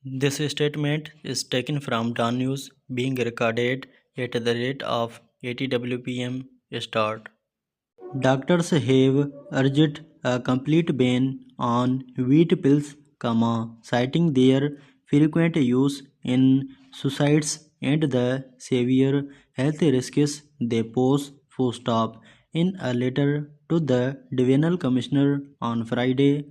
This statement is taken from DAWN News being recorded at the rate of 80 WPM start. Doctors have urged a complete ban on wheat pills, citing their frequent use in suicides and the severe health risks they pose. Full stop. In a letter to the Divisional Commissioner on Friday,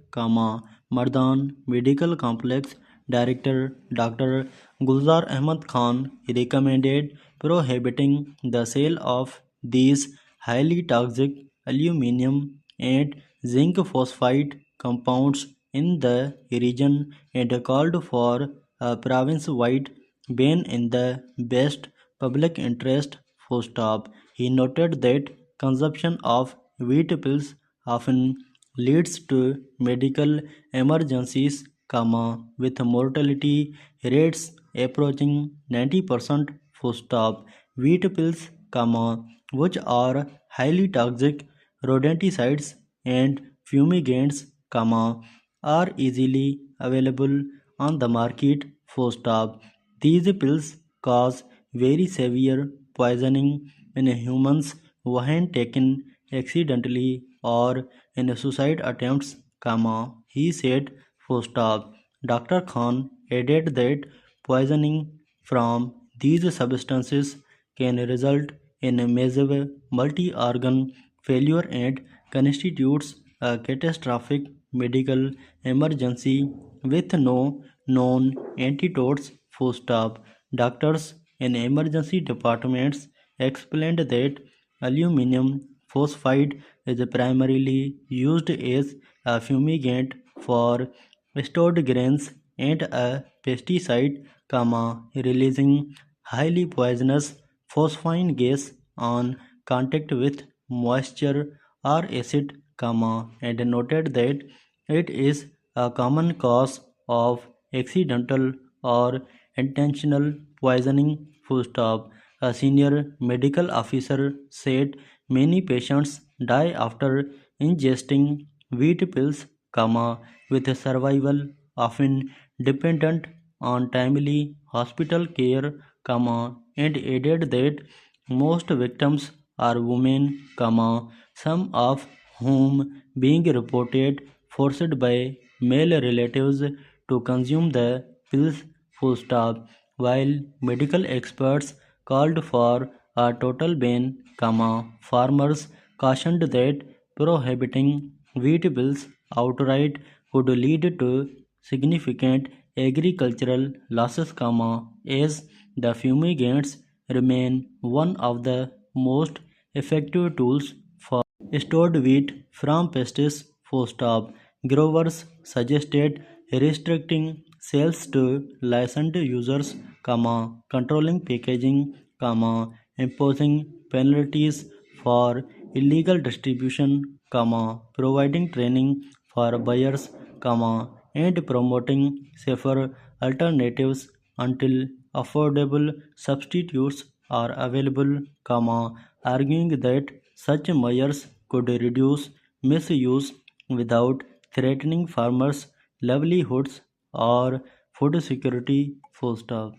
Mardan Medical Complex Director Dr. Gulzar Ahmad Khan recommended prohibiting the sale of these highly toxic aluminum and zinc phosphide compounds in the region and called for a province-wide ban in the best public interest. Full stop. He noted that consumption of wheat pills often leads to medical emergencies, with mortality rates approaching 90%. Full stop. Wheat pills, which are highly toxic rodenticides and fumigants, are easily available on the market. Full stop. These pills cause very severe poisoning in humans when taken accidentally or in suicide attempts, he said. Full stop. Dr. Khan added that poisoning from these substances can result in a massive multi-organ failure and constitutes a catastrophic medical emergency with no known antidotes. Full stop. Doctors in emergency departments explained that aluminum phosphide is primarily used as a fumigant for stored grains and a pesticide, releasing highly poisonous phosphine gas on contact with moisture or acid, and noted that it is a common cause of accidental or intentional poisoning. Full stop. A senior medical officer said many patients die after ingesting wheat pills, with survival often dependent on timely hospital care, and added that most victims are women, some of whom being reported forced by male relatives to consume the pills. Full stop. While medical experts called for a total ban, farmers cautioned that prohibiting wheat pills outright could lead to significant agricultural losses, as the fumigants remain one of the most effective tools for stored wheat from pests. Full stop. Growers suggested restricting sales to licensed users, controlling packaging, imposing penalties for illegal distribution, providing training for buyers, and promoting safer alternatives until affordable substitutes are available, arguing that such measures could reduce misuse without threatening farmers' livelihoods or food security. Full stop.